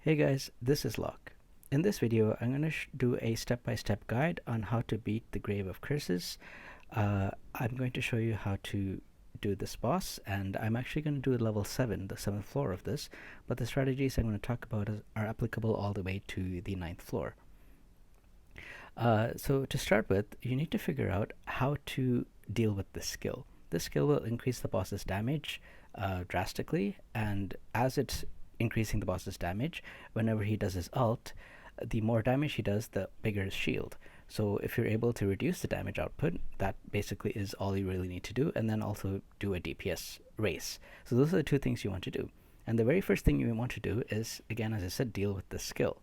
Hey guys, this is Locke. In this video, I'm going to do a step-by-step guide on how to beat the Grave of Curses. I'm going to show you how to do this boss, and I'm actually going to do level 7, the 7th floor of this, but the strategies I'm going to talk about are applicable all the way to the 9th floor. So to start with, you need to figure out how to deal with this skill. This skill will increase the boss's damage drastically, and as it's increasing the boss's damage, whenever he does his ult, the more damage he does, the bigger his shield. So if you're able to reduce the damage output, that basically is all you really need to do, and then also do a DPS race. So those are the two things you want to do. And the very first thing you want to do is, again, as I said, deal with this skill.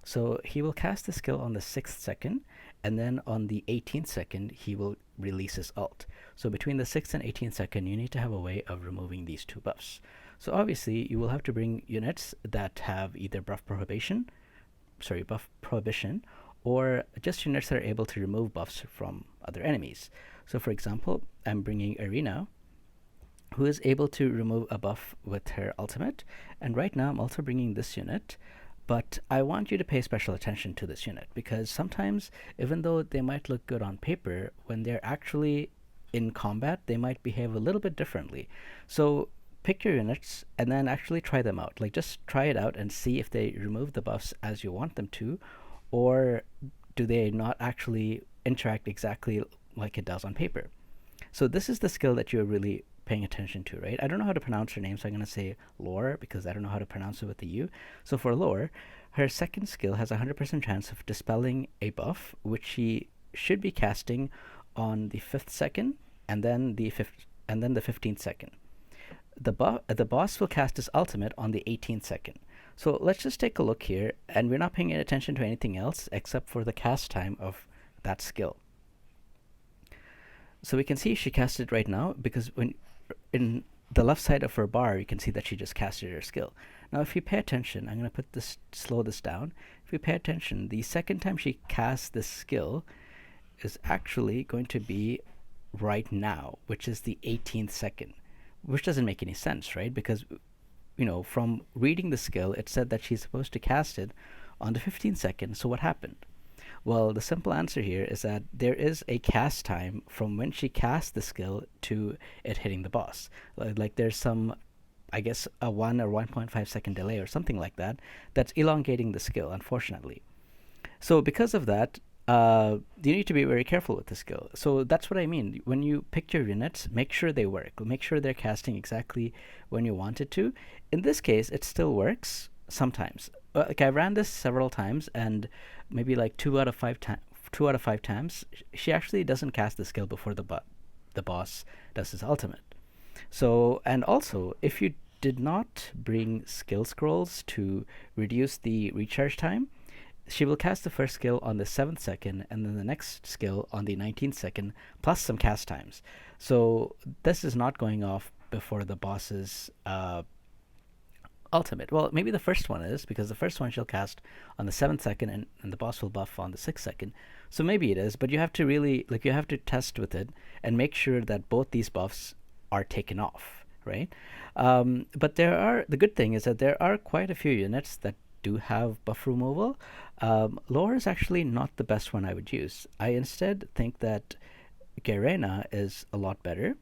So he will cast the skill on the 6th second, and then on the 18th second, he will release his ult. So between the 6th and 18th second, you need to have a way of removing these two buffs. So obviously, you will have to bring units that have either buff prohibition, or just units that are able to remove buffs from other enemies. So for example, I'm bringing Arena, who is able to remove a buff with her ultimate, and right now I'm also bringing this unit. But I want you to pay special attention to this unit, because sometimes, even though they might look good on paper, when they're actually in combat, they might behave a little bit differently. So pick your units and then actually try them out. Like, just try it out and see if they remove the buffs as you want them to, or do they not actually interact exactly like it does on paper. So this is the skill that you're really paying attention to, right? I don't know how to pronounce her name, so I'm going to say Lore, because I don't know how to pronounce it with the U. So for Lore, her second skill has a 100% chance of dispelling a buff, which she should be casting on the 5th second, and then the 15th second. The boss will cast his ultimate on the 18th second. So let's just take a look here, and we're not paying attention to anything else except for the cast time of that skill. So we can see she casted right now, because when in the left side of her bar, you can see that she just casted her skill. Now, if you pay attention, I'm going to slow this down. If you pay attention, the second time she casts this skill is actually going to be right now, which is the 18th second, which doesn't make any sense, right? Because, from reading the skill, it said that she's supposed to cast it on the 15th second. So what happened? Well, the simple answer here is that there is a cast time from when she casts the skill to it hitting the boss. Like there's some, I guess, a 1 or 1.5 second delay or something like that, that's elongating the skill, unfortunately. So because of that, you need to be very careful with the skill. So that's what I mean. When you pick your units, make sure they work. Make sure they're casting exactly when you want it to. In this case, it still works sometimes. Like, I ran this several times, and maybe like 2 out of 5 times, she actually doesn't cast the skill before the boss does his ultimate. So, and also, if you did not bring skill scrolls to reduce the recharge time, she will cast the first skill on the 7th second, and then the next skill on the 19th second, plus some cast times. So this is not going off before the boss's ultimate. Well, maybe the first one is, because the first one she'll cast on the 7th second, and the boss will buff on the 6th second. So maybe it is, but you have to really, you have to test with it and make sure that both these buffs are taken off, right? But the good thing is that there are quite a few units that do have buff removal. Lore is actually not the best one I would use. I instead think that Garena is a lot better,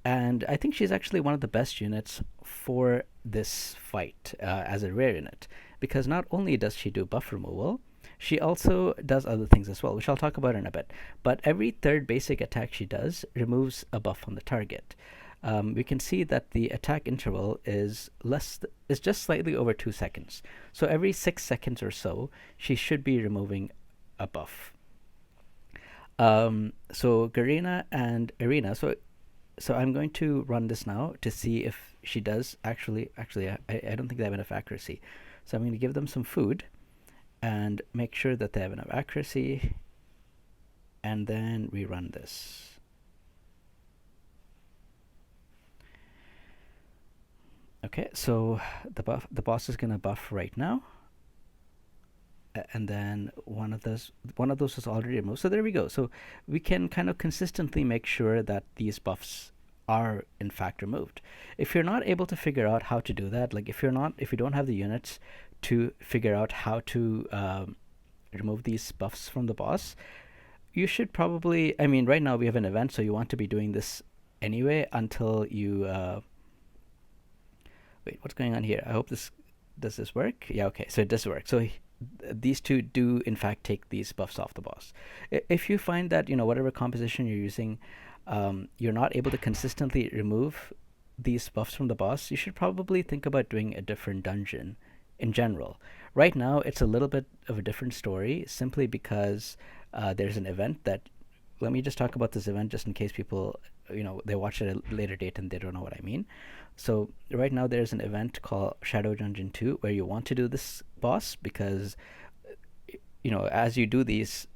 and I think she's actually one of the best units for this fight as a rare unit, because not only does she do buff removal, she also does other things as well, which I'll talk about in a bit. But every third basic attack she does removes a buff on the target. We can see that the attack interval is just slightly over 2 seconds. So every 6 seconds or so, she should be removing a buff. So Garena and Arena. So I'm going to run this now to see if she does actually. I don't think they have enough accuracy. So I'm going to give them some food and make sure that they have enough accuracy, and then we run this. Okay, so the boss is gonna buff right now, and then one of those is already removed. So there we go. So we can kind of consistently make sure that these buffs are in fact removed. If you're not able to figure out how to do that, like if you don't have the units to figure out how to remove these buffs from the boss, you should probably, I mean, right now we have an event, so you want to be doing this anyway until you, wait, what's going on here? I hope does this work? Yeah, okay, so it does work. So these two do in fact take these buffs off the boss. If you find that, whatever composition you're using, you're not able to consistently remove these buffs from the boss, you should probably think about doing a different dungeon in general. Right now, it's a little bit of a different story simply because there's an event that. Let me just talk about this event just in case people, they watch it at a later date and they don't know what I mean. So right now there's an event called Shadow Dungeon 2 where you want to do this boss because as you do this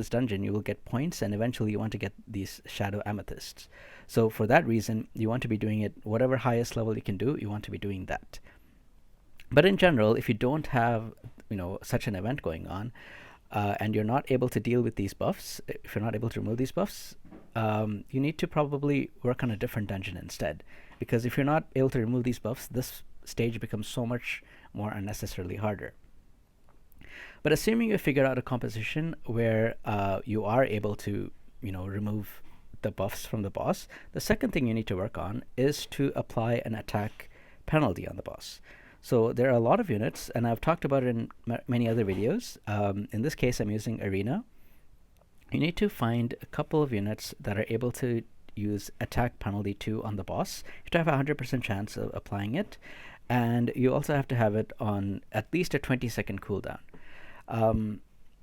dungeon, you will get points, and eventually you want to get these shadow amethysts. So for that reason, you want to be doing it whatever highest level you can do. You want to be doing that. But in general, if you don't have such an event going on, and you're not able to deal with these buffs, if you're not able to remove these buffs, you need to probably work on a different dungeon instead. Because if you're not able to remove these buffs, this stage becomes so much more unnecessarily harder. But assuming you figure out a composition where you are able to, remove the buffs from the boss, the second thing you need to work on is to apply an attack penalty on the boss. So there are a lot of units, and I've talked about it in many other videos. In this case, I'm using Arena. You need to find a couple of units that are able to use attack penalty 2 on the boss. You have to have a 100% chance of applying it, and you also have to have it on at least a 20-second cooldown.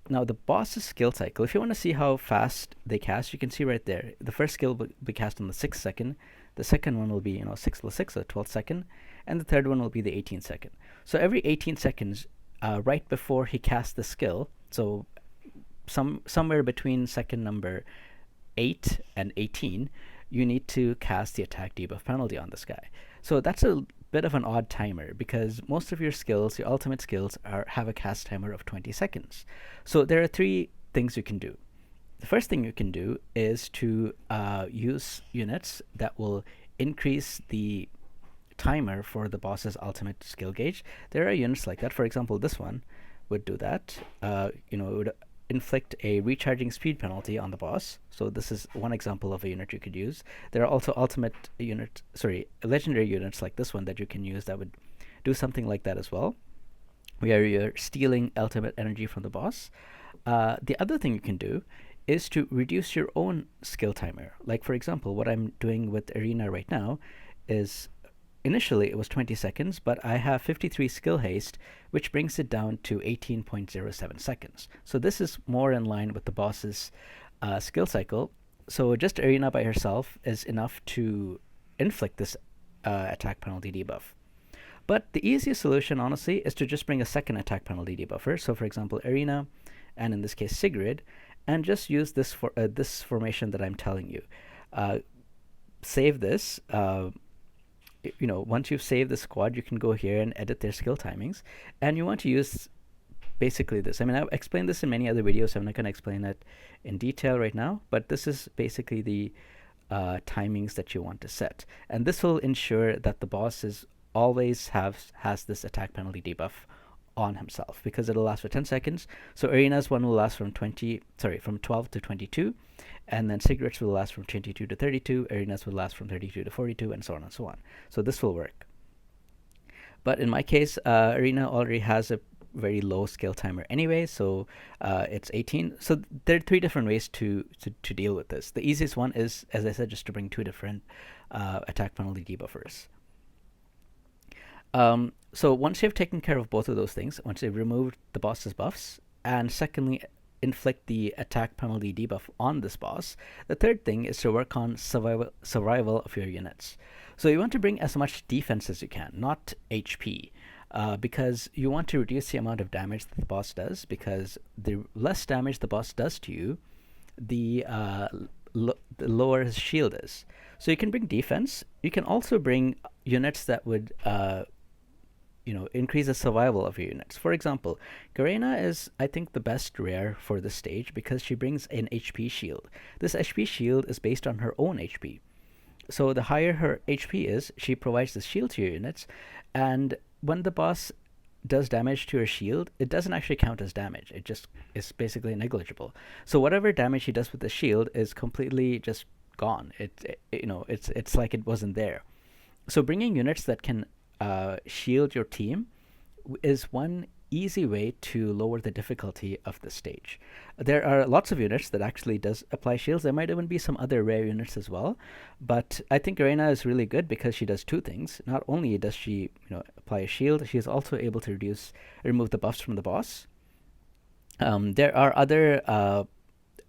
Now, the boss's skill cycle, if you want to see how fast they cast, you can see right there. The first skill will be cast on the 6th second. The second one will be 6 plus 6, so 12th second. And the third one will be the 18th second. So every 18 seconds, right before he casts the skill, so somewhere between second number 8 and 18, you need to cast the attack debuff penalty on this guy. So that's a bit of an odd timer because most of your skills, your ultimate skills, have a cast timer of 20 seconds. So there are 3 things you can do. The first thing you can do is to use units that will increase the timer for the boss's ultimate skill gauge. There are units like that. For example, this one would do that. It would inflict a recharging speed penalty on the boss. So this is one example of a unit you could use. There are also legendary units like this one that you can use that would do something like that as well, where you're stealing ultimate energy from the boss. The other thing you can do is to reduce your own skill timer. Like, for example, what I'm doing with Arena right now is initially it was 20 seconds, but I have 53 skill haste, which brings it down to 18.07 seconds. So this is more in line with the boss's skill cycle. So just Arena by herself is enough to inflict this attack penalty debuff. But the easiest solution, honestly, is to just bring a second attack penalty debuffer. So for example, Arena, and in this case Sigrid, and just use this for this formation that I'm telling you. Save this. Once you've saved the squad, you can go here and edit their skill timings, and you want to use basically this. I mean, I've explained this in many other videos, so I'm not going to explain it in detail right now, but this is basically the timings that you want to set, and this will ensure that the boss always has this attack penalty debuff on himself, because it'll last for 10 seconds. So Arena's one will last from 12 to 22, and then Sigrid's will last from 22 to 32, Arena's will last from 32 to 42, and so on and so on. So this will work. But in my case, Arena already has a very low skill timer anyway, so it's 18. So there are 3 different ways to deal with this. The easiest one is, as I said, just to bring 2 different attack penalty debuffers. So once you've taken care of both of those things, once you've removed the boss's buffs, and secondly, inflict the attack penalty debuff on this boss, the third thing is to work on survival of your units. So you want to bring as much defense as you can, not HP, because you want to reduce the amount of damage that the boss does, because the less damage the boss does to you, the lower his shield is. So you can bring defense. You can also bring units that would increase the survival of your units. For example, Garena is, I think, the best rare for this stage because she brings an HP shield. This HP shield is based on her own HP. So the higher her HP is, she provides this shield to your units, and when the boss does damage to her shield, it doesn't actually count as damage. It just is basically negligible. So whatever damage she does with the shield is completely just gone. It's like it wasn't there. So bringing units that can shield your team is one easy way to lower the difficulty of the stage. There are lots of units that actually does apply shields. There might even be some other rare units as well, but I think Garena is really good because she does two things. Not only does she apply a shield, she is also able to remove the buffs from the boss. There are other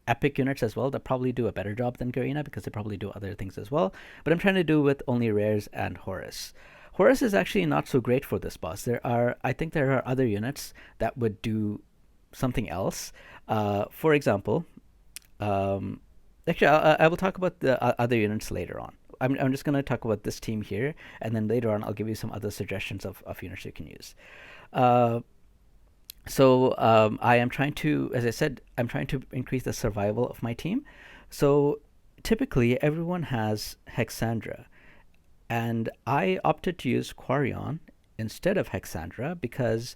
epic units as well that probably do a better job than Garena because they probably do other things as well. But I'm trying to do with only rares and Horus. Horus is actually not so great for this boss. I think there are other units that would do something else. For example, actually, I will talk about the other units later on. I'm just going to talk about this team here, and then later on I'll give you some other suggestions of units you can use. I am trying to, as I said, I'm trying to increase the survival of my team. So typically everyone has Hexandra, and I opted to use Quarion instead of Hexandra because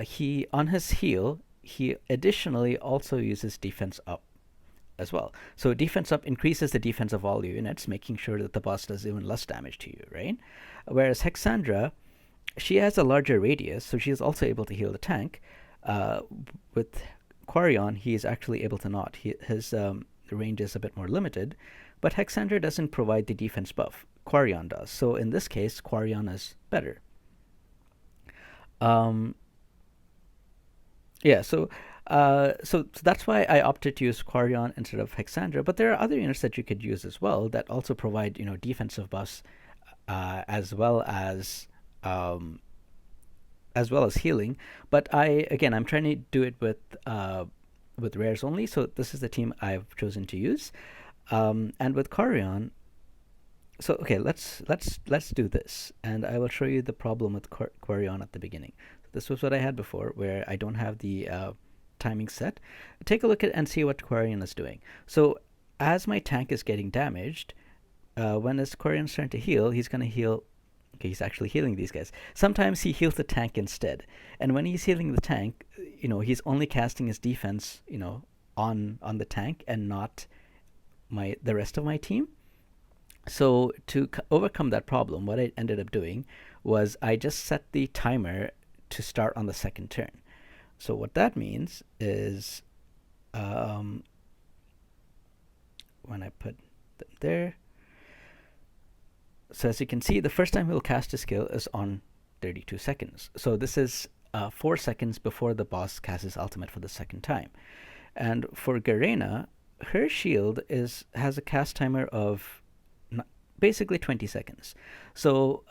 he, on his heal, he additionally also uses defense up as well. So defense up increases the defense of all units, making sure that the boss does even less damage to you, right? Whereas Hexandra, she has a larger radius, so she is also able to heal the tank. With Quarion, he is actually able to not. His range is a bit more limited, but Hexandra doesn't provide the defense buff. Quarion does. So in this case, Quarion is better. So that's why I opted to use Quarion instead of Hexandra. But there are other units that you could use as well that also provide defensive buffs as well as healing. But I'm trying to do it with rares only. So this is the team I've chosen to use. And with Quarion, so okay, let's do this, and I will show you the problem with Quarion at the beginning. This was what I had before, where I don't have the timing set. Take a look at and see what Quarion is doing. So as my tank is getting damaged, when this Quarion is starting to heal, he's going to heal. Okay, he's actually healing these guys. Sometimes he heals the tank instead, and when he's healing the tank, he's only casting his defense, on the tank and not the rest of my team. So to overcome that problem, what I ended up doing was I just set the timer to start on the second turn. So what that means is when I put them there, so as you can see, the first time he'll cast a skill is on 32 seconds. So this is 4 seconds before the boss casts his ultimate for the second time. And for Garena, her shield has a cast timer of basically 20 seconds. So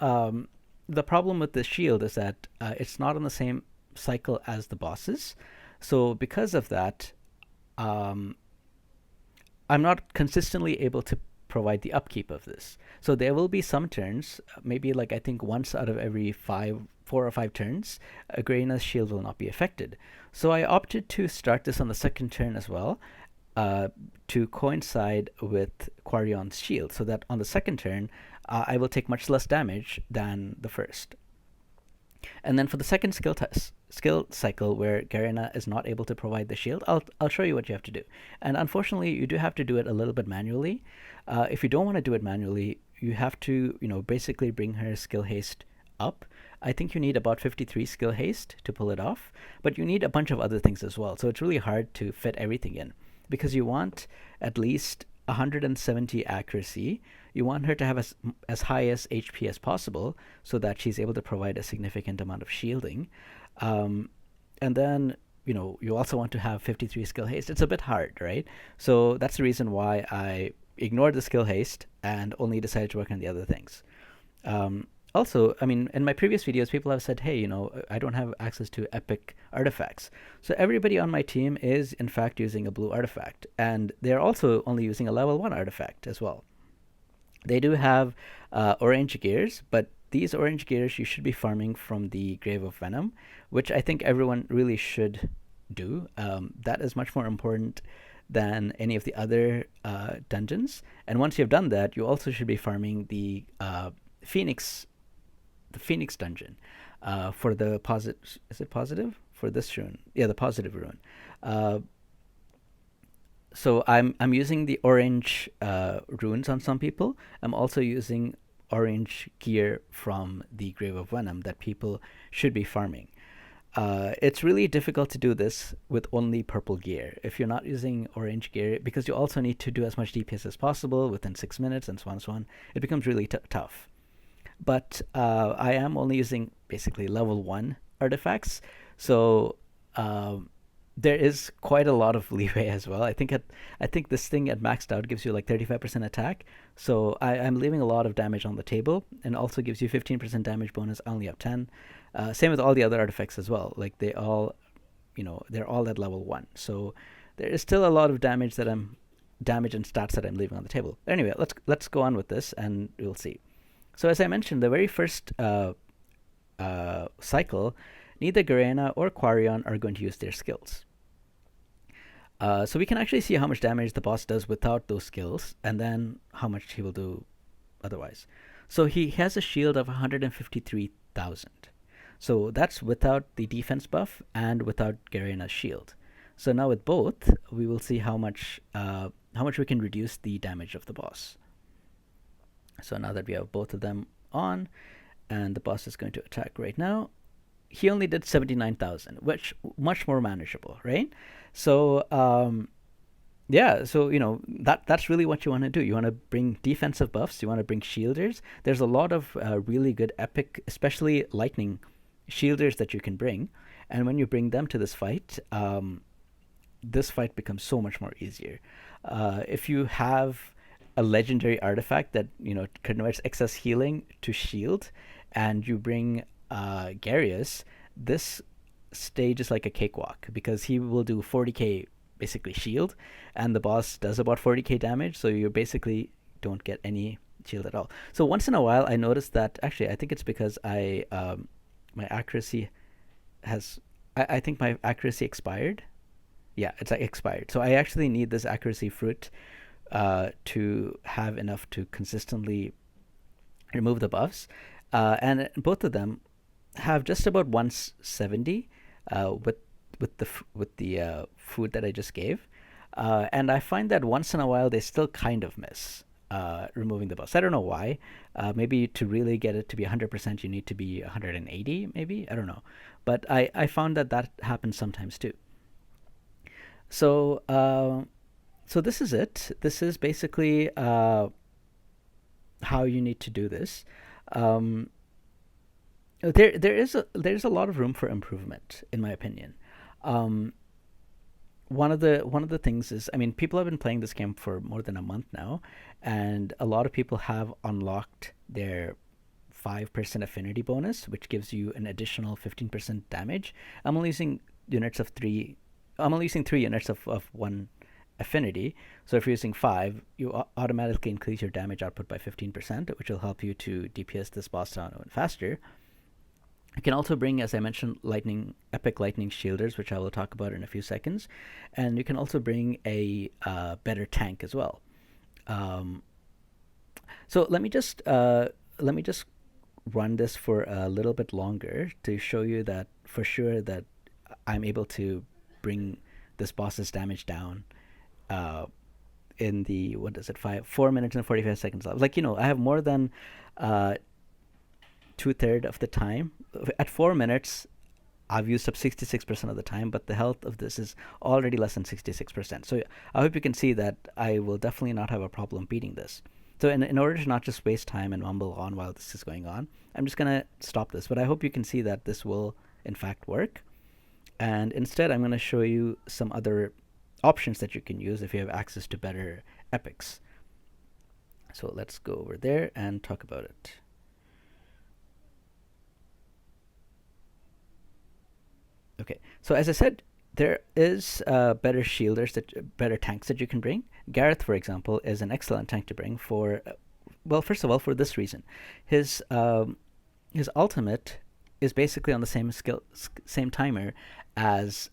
the problem with the shield is that it's not on the same cycle as the bosses. So because of that, I'm not consistently able to provide the upkeep of this. So there will be some turns, maybe like I think once out of every 4 or 5 turns, Garena's shield will not be affected. So I opted to start this on the second turn as well, to coincide with Quarion's shield, so that on the second turn I will take much less damage than the first. And then for the second skill cycle where Garena is not able to provide the shield, I'll show you what you have to do. And unfortunately, you do have to do it a little bit manually. If you don't want to do it manually, you have to basically bring her skill haste up. I think you need about 53 skill haste to pull it off, but you need a bunch of other things as well. So it's really hard to fit everything in, because you want at least 170 accuracy. You want her to have as high as HP as possible so that she's able to provide a significant amount of shielding. And then, you also want to have 53 skill haste. It's a bit hard, right? So that's the reason why I ignored the skill haste and only decided to work on the other things. Also, in my previous videos, people have said, hey, I don't have access to epic artifacts. So everybody on my team is, in fact, using a blue artifact. And they're also only using a level 1 artifact as well. They do have orange gears, but these orange gears you should be farming from the Grave of Venom, which I think everyone really should do. That is much more important than any of the other dungeons. And once you've done that, you also should be farming the Phoenix the Phoenix dungeon for the positive. Is it positive for this rune? Yeah, the positive rune. Uh, so I'm using the orange runes on some people. I'm also using orange gear from the Grave of Venom that people should be farming. It's really difficult to do this with only purple gear. If you're not using orange gear, because you also need to do as much DPS as possible within 6 minutes and so on and so on, it becomes really tough. But I am only using basically level 1 artifacts, so there is quite a lot of leeway as well. I think this thing at maxed out gives you like 35% attack, so I'm leaving a lot of damage on the table, and also gives you 15% damage bonus. I only have 10. Same with all the other artifacts as well. Like they all, they're all at level 1. So there is still a lot of damage and stats that I'm leaving on the table. Anyway, let's go on with this, and we'll see. So as I mentioned, the very first cycle, neither Garena or Quarion are going to use their skills. So we can actually see how much damage the boss does without those skills, and then how much he will do otherwise. So he has a shield of 153,000. So that's without the defense buff and without Garena's shield. So now with both, we will see how much we can reduce the damage of the boss. So now that we have both of them on, and the boss is going to attack right now, he only did 79,000, which much more manageable, right? So yeah, so that's really what you want to do. You want to bring defensive buffs. You want to bring shielders. There's a lot of really good epic, especially lightning shielders that you can bring, and when you bring them to this fight becomes so much more easier. If you have a legendary artifact that converts excess healing to shield, and you bring Garius, this stage is like a cakewalk, because he will do 40k basically shield, and the boss does about 40k damage, so you basically don't get any shield at all. So once in a while I noticed that, actually I think it's because my accuracy has, I think my accuracy expired. Yeah, it's expired. So I actually need this accuracy fruit to have enough to consistently remove the buffs. And both of them have just about 170 with the food that I just gave. And I find that once in a while they still kind of miss removing the buffs. I don't know why. Maybe to really get it to be 100%, you need to be 180, maybe? I don't know. But I found that happens sometimes too. So so this is it. This is basically how you need to do this. There's a lot of room for improvement, in my opinion. One of the things is, I mean, people have been playing this game for more than a month now, and a lot of people have unlocked their 5% affinity bonus, which gives you an additional 15% damage. I'm only using 3 units of one affinity. So if you're using 5, you automatically increase your damage output by 15%, which will help you to DPS this boss down even faster. You can also bring, as I mentioned, epic lightning shielders, which I will talk about in a few seconds, and you can also bring a better tank as well. So let me just run this for a little bit longer to show you that for sure that I'm able to bring this boss's damage down in the 4 minutes and 45 seconds left. I have more than 2/3 of the time. At 4 minutes, I've used up 66% of the time, but the health of this is already less than 66%. So I hope you can see that I will definitely not have a problem beating this. So in order to not just waste time and mumble on while this is going on, I'm just going to stop this. But I hope you can see that this will, in fact, work. And instead, I'm going to show you some other options that you can use if you have access to better epics. So let's go over there and talk about it. Okay, so as I said, there is better better tanks that you can bring. Gareth, for example, is an excellent tank to bring for, well, first of all, for this reason. His ultimate is basically on the same timer as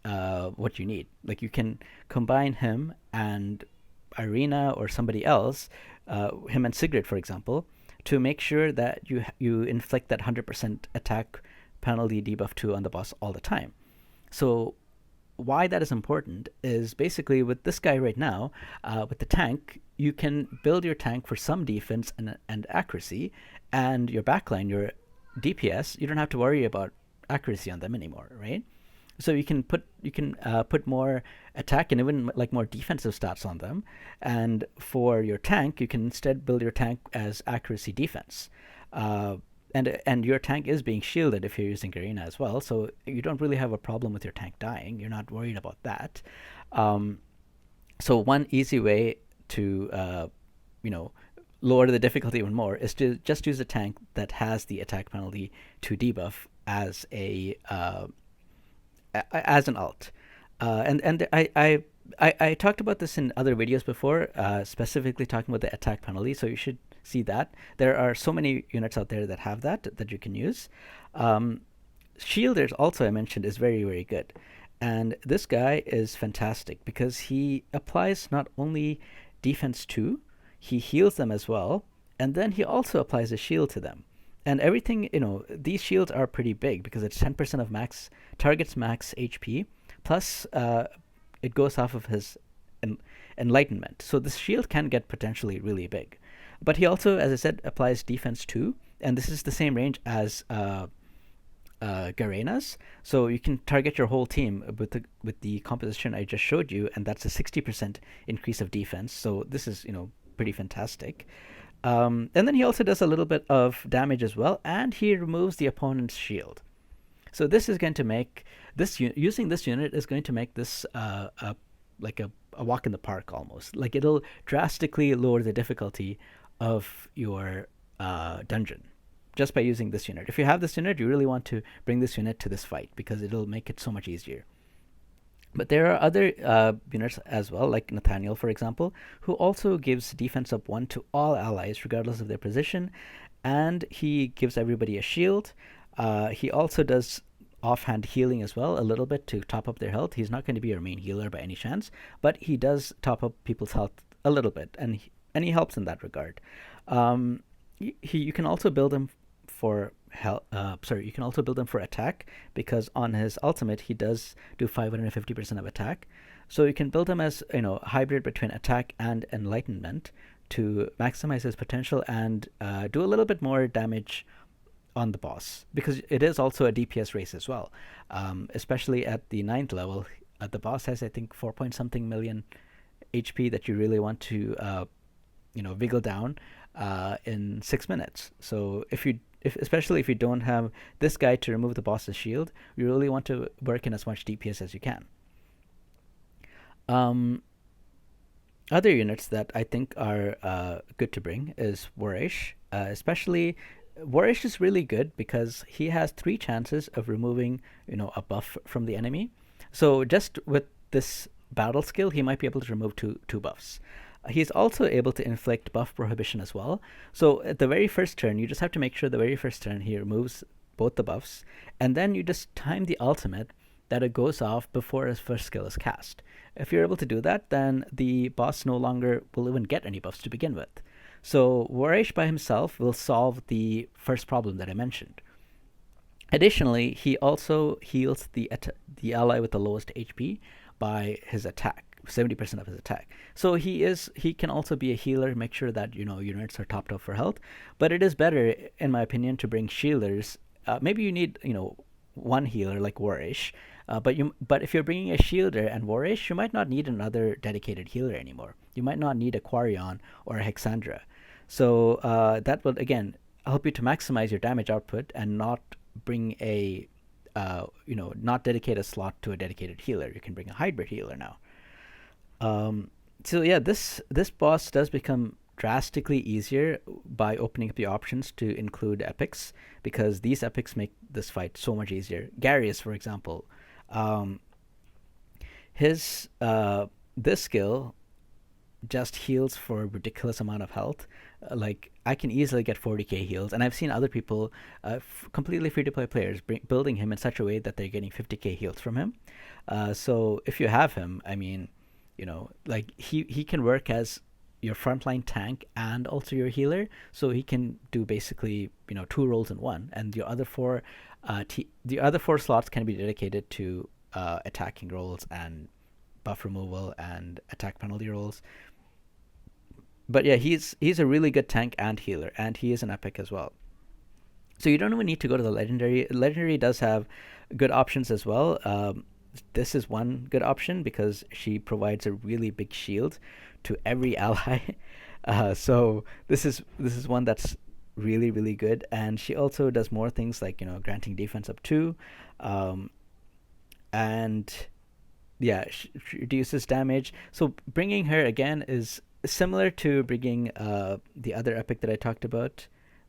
what you need. Like, you can combine him and Irina or somebody else, him and Sigrid, for example. to make sure that you inflict that 100% attack penalty debuff 2 on the boss all the time. So why that is important is basically with this guy right now, with the tank, you can build your tank for some defense and accuracy, and your backline, your DPS, you don't have to worry about accuracy on them anymore, right? So you can put more attack and even like more defensive stats on them, and for your tank, you can instead build your tank as accuracy defense. And your tank is being shielded if you're using Garena as well, so you don't really have a problem with your tank dying. You're not worried about that. So one easy way to lower the difficulty even more is to just use a tank that has the attack penalty 2 debuff as an alt. And I talked about this in other videos before, specifically talking about the attack penalty, so you should see that. There are so many units out there that have that you can use. Shielders also, I mentioned, is very, very good. And this guy is fantastic because he applies not only defense 2, he heals them as well, and then he also applies a shield to them. And everything, these shields are pretty big because it's 10% of target's max HP, plus it goes off of his enlightenment. So this shield can get potentially really big. But he also, as I said, applies defense 2, and this is the same range as Garena's. So you can target your whole team with the composition I just showed you, and that's a 60% increase of defense. So this is, pretty fantastic. And then he also does a little bit of damage as well, and he removes the opponent's shield. So this is going to make using this unit is going to make this like a walk in the park almost. Like it'll drastically lower the difficulty of your dungeon just by using this unit. If you have this unit, you really want to bring this unit to this fight because it'll make it so much easier. But there are other units as well, like Nathaniel, for example, who also gives defense up 1 to all allies, regardless of their position, and he gives everybody a shield. He also does offhand healing as well, a little bit to top up their health. He's not going to be your main healer by any chance, but he does top up people's health a little bit, and he helps in that regard. You can also build him for you can also build him for attack, because on his ultimate he does do 550% of attack. So you can build him as hybrid between attack and enlightenment to maximize his potential and do a little bit more damage on the boss, because it is also a DPS race as well. Especially at the 9th level, the boss has, I think, 4 point something million HP that you really want to wiggle down in 6 minutes. So especially if you don't have this guy to remove the boss's shield, you really want to work in as much DPS as you can. Other units that I think are good to bring is Warish. Especially, Warish is really good because he has 3 chances of removing a buff from the enemy. So just with this battle skill, he might be able to remove two buffs. He's also able to inflict buff prohibition as well. So at the very first turn, you just have to make sure the very first turn he removes both the buffs, and then you just time the ultimate that it goes off before his first skill is cast. If you're able to do that, then the boss no longer will even get any buffs to begin with. So Warish by himself will solve the first problem that I mentioned. Additionally, he also heals the ally with the lowest HP by his attack. 70% of his attack. So he can also be a healer, make sure that units are topped up for health. But it is better, in my opinion, to bring shielders. Maybe you need one healer like Warish, but if you're bringing a shielder and Warish, you might not need another dedicated healer anymore. You might not need a Quarion or a Hexandra. So that will again help you to maximize your damage output and not bring a not dedicate a slot to a dedicated healer. You can bring a hybrid healer now. So yeah, this boss does become drastically easier by opening up the options to include epics, because these epics make this fight so much easier. Garius, for example, his this skill just heals for a ridiculous amount of health. Like I can easily get 40k heals, and I've seen other people, completely free-to-play players, building him in such a way that they're getting 50k heals from him. So if you have him, I mean, like he can work as your frontline tank and also your healer, so he can do basically two roles in one, and the other four slots can be dedicated to attacking roles and buff removal and attack penalty rolls. But yeah, he's a really good tank and healer, and he is an epic as well. So you don't even need to go to the legendary. Legendary does have good options as well. This is one good option because she provides a really big shield to every ally. So this is one that's really really good, and she also does more things like granting defense up 2, and yeah, she reduces damage. So bringing her again is similar to bringing the other epic that I talked about.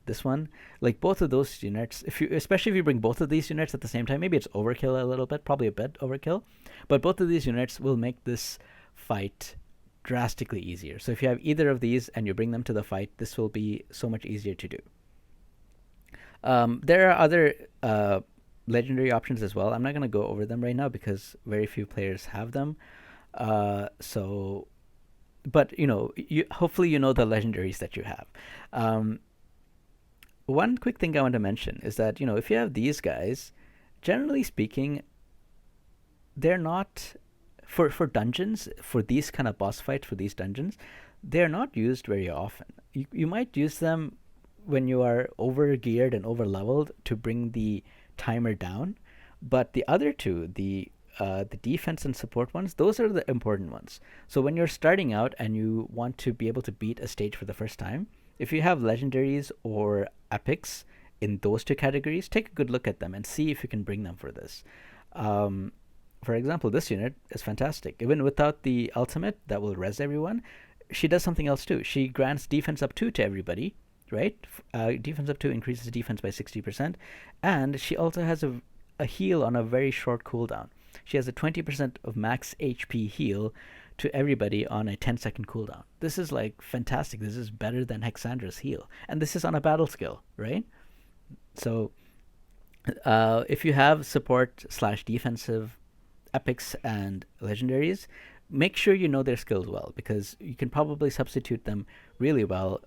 This one, like both of those units, especially if you bring both of these units at the same time, maybe it's overkill a little bit, probably a bit overkill, but both of these units will make this fight drastically easier. So if you have either of these and you bring them to the fight, this will be so much easier to do. There are other legendary options as well. I'm not going to go over them right now because very few players have them. So, but hopefully the legendaries that you have. One quick thing I want to mention is that if you have these guys, generally speaking, they're not for dungeons, for these kind of boss fights, for these dungeons, they're not used very often. You might use them when you are over geared and over leveled to bring the timer down, but the other two, the defense and support ones, those are the important ones. So when you're starting out and you want to be able to beat a stage for the first time, if you have legendaries or epics in those two categories, take a good look at them and see if you can bring them for this. For example, this unit is fantastic. Even without the ultimate that will res everyone, she does something else too. She grants defense up 2 to everybody, right? Defense up 2 increases defense by 60%, and she also has a heal on a very short cooldown. She has a 20% of max HP heal to everybody on a 10-second cooldown. This is like fantastic. This is better than Hexandra's heal, and this is on a battle skill, right? So if you have support / defensive epics and legendaries, make sure you know their skills well, because you can probably substitute them really well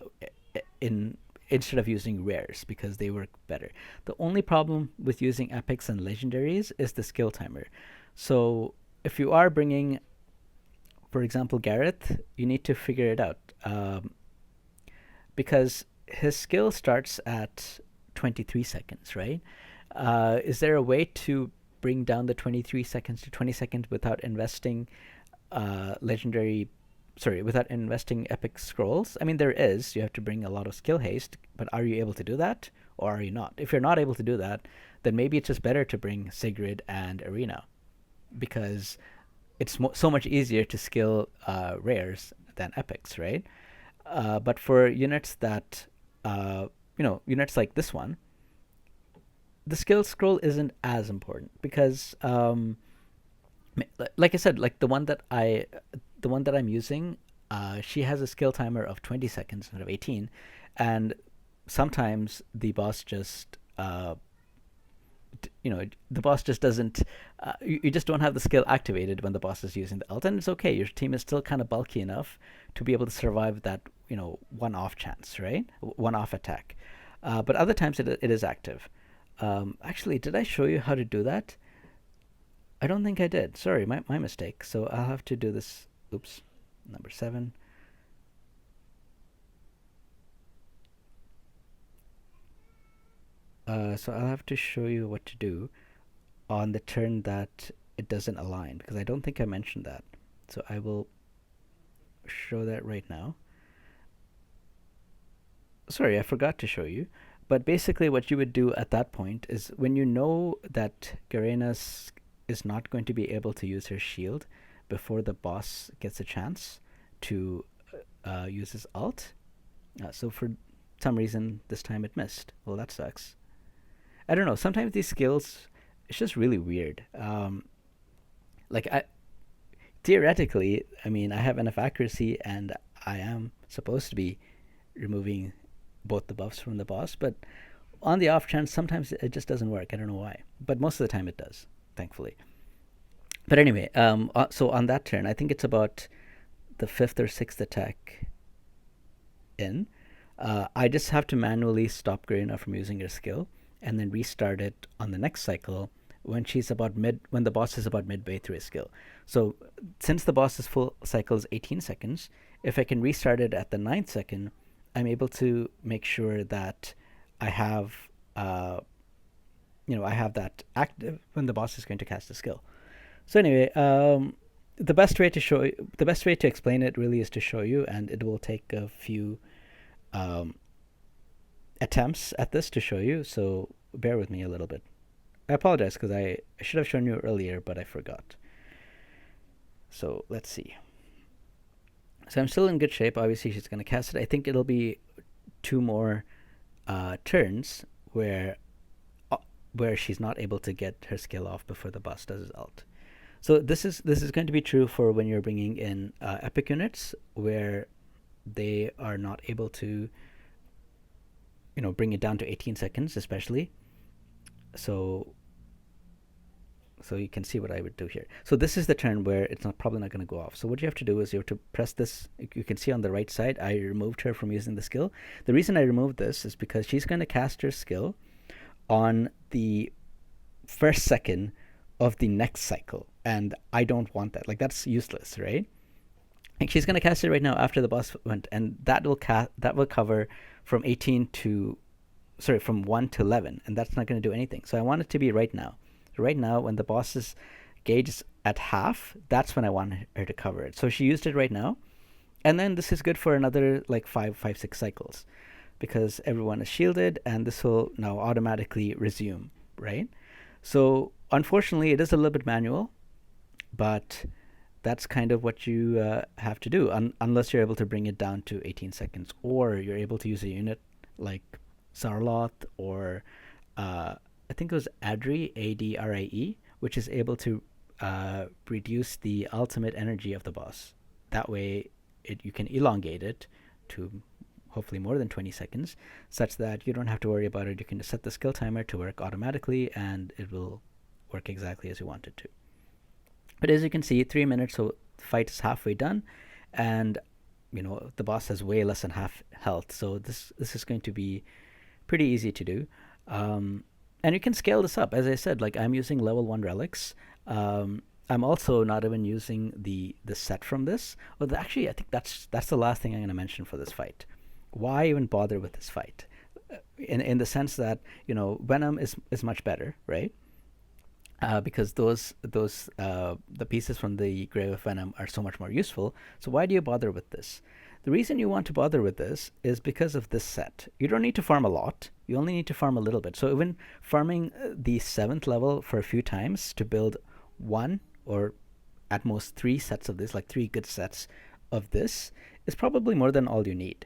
instead of using rares, because they work better. The only problem with using epics and legendaries is the skill timer. So if you are bringing, for example, Gareth, you need to figure it out, because his skill starts at 23 seconds, right? Is there a way to bring down the 23 seconds to 20 seconds without investing without investing epic scrolls? I mean, there is. You have to bring a lot of skill haste, but are you able to do that, or are you not? If you're not able to do that, then maybe it's just better to bring Sigrid and Arena, because it's so much easier to skill rares than epics, right? But for units that, units like this one, the skill scroll isn't as important, because, like I said, like the one that I'm using, she has a skill timer of 20 seconds instead of 18, and sometimes the boss just the boss just doesn't, you just don't have the skill activated when the boss is using the ult, and it's okay. Your team is still kind of bulky enough to be able to survive that one-off chance, right? One-off attack. But other times it is active. Actually, did I show you how to do that? I don't think I did. Sorry, my mistake. So I'll have to do this. Oops, number 7. So I'll have to show you what to do on the turn that it doesn't align, because I don't think I mentioned that. So I will show that right now. Sorry, I forgot to show you. But basically what you would do at that point is, when you know that Garena is not going to be able to use her shield before the boss gets a chance to use his ult. So for some reason this time it missed. Well, that sucks. I don't know. Sometimes these skills, it's just really weird. Theoretically, I mean, I have enough accuracy and I am supposed to be removing both the buffs from the boss, but on the off chance, sometimes it just doesn't work. I don't know why, but most of the time it does, thankfully. But anyway, so on that turn, I think it's about the 5th or 6th attack. in, I just have to manually stop Garena from using her skill and then restart it on the next cycle when the boss is about midway through his skill. So since the boss's full cycle is 18 seconds, if I can restart it at the 9th second, I'm able to make sure that I have I have that active when the boss is going to cast a skill. So anyway, the best way to explain it really is to show you, and it will take a few um, attempts at this to show you. So bear with me a little bit. I apologize because I should have shown you earlier, but I forgot. So let's see. So I'm still in good shape. Obviously, she's going to cast it. I think it'll be two more turns where she's not able to get her skill off before the boss does his ult. So this is going to be true for when you're bringing in epic units where they are not able to bring it down to 18 seconds, especially. So you can see what I would do here. So this is the turn where it's probably not going to go off. So what you have to do is you have to press this. You can see on the right side, I removed her from using the skill. The reason I removed this is because she's going to cast her skill on the first second of the next cycle, and I don't want that. Like, that's useless, right? Like, she's going to cast it right now after the boss went, and that will cover from 1 to 11, and that's not going to do anything. So I want it to be right now. Right now, when the boss's gauge is at half, that's when I want her to cover it. So she used it right now, and then this is good for another like 6 cycles, because everyone is shielded, and this will now automatically resume, right? So unfortunately, it is a little bit manual, but that's kind of what you have to do, unless you're able to bring it down to 18 seconds, or you're able to use a unit like Zarloth or I think it was Adri, A-D-R-I-E, which is able to reduce the ultimate energy of the boss. That way, you can elongate it to hopefully more than 20 seconds, such that you don't have to worry about it. You can just set the skill timer to work automatically, and it will work exactly as you want it to. But as you can see, 3 minutes, so the fight is halfway done, and the boss has way less than half health. So this is going to be pretty easy to do. And you can scale this up. As I said, like, I'm using level 1 relics. I'm also not even using the set from this. Well, actually, I think that's the last thing I'm going to mention for this fight. Why even bother with this fight? In the sense that, Venom is much better, right? Because the pieces from the Grave of Venom are so much more useful. So why do you bother with this? The reason you want to bother with this is because of this set. You don't need to farm a lot. You only need to farm a little bit. So even farming the 7th level for a few times to build 1 or at most 3 sets of this, like 3 good sets of this, is probably more than all you need.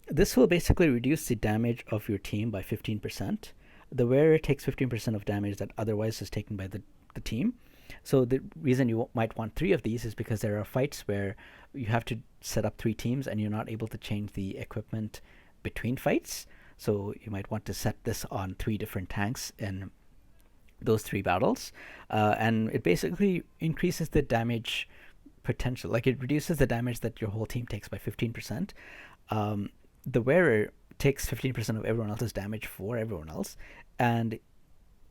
This will basically reduce the damage of your team by 15%. The wearer takes 15% of damage that otherwise is taken by the team. So the reason you might want 3 of these is because there are fights where you have to set up 3 teams and you're not able to change the equipment between fights. So you might want to set this on 3 different tanks in those 3 battles. And it basically increases the damage potential. Like, it reduces the damage that your whole team takes by 15%. The wearer takes 15% of everyone else's damage for everyone else. And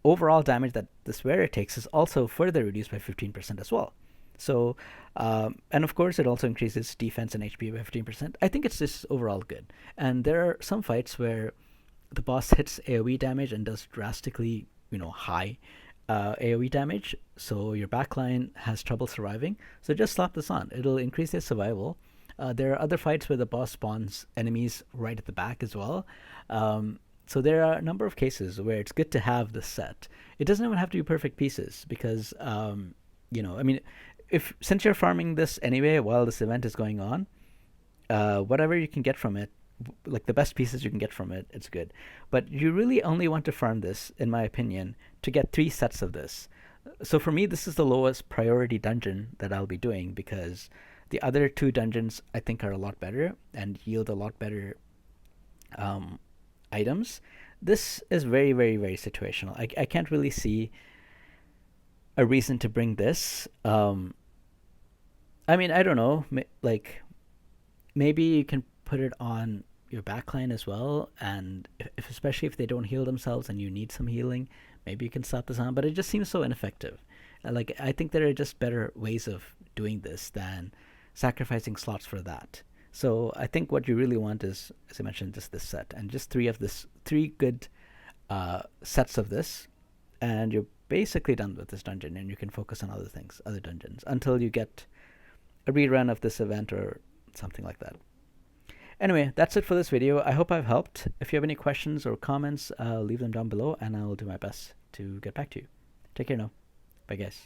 overall damage that this wearer takes is also further reduced by 15% as well. So, and of course, it also increases defense and HP by 15%. I think it's just overall good. And there are some fights where the boss hits AoE damage and does drastically, high AoE damage. So your backline has trouble surviving. So just slap this on. It'll increase their survival. There are other fights where the boss spawns enemies right at the back as well. So there are a number of cases where it's good to have this set. It doesn't even have to be perfect pieces because, since you're farming this anyway while this event is going on, whatever you can get from it, like the best pieces you can get from it, it's good. But you really only want to farm this, in my opinion, to get 3 sets of this. So for me, this is the lowest priority dungeon that I'll be doing because the other 2 dungeons I think are a lot better and yield a lot better items. This is very, very, very situational. I can't really see a reason to bring this. I don't know. Maybe you can put it on your backline as well, and especially if they don't heal themselves and you need some healing, maybe you can slap this on. But it just seems so ineffective. Like, I think there are just better ways of doing this than sacrificing slots for that. So I think what you really want is, as I mentioned, just this set and just three good sets of this, and you're basically done with this dungeon, and you can focus on other things, other dungeons, until you get a rerun of this event or something like that. Anyway, that's it for this video. I hope I've helped. If you have any questions or comments, leave them down below, and I'll do my best to get back to you. Take care now. Bye, guys.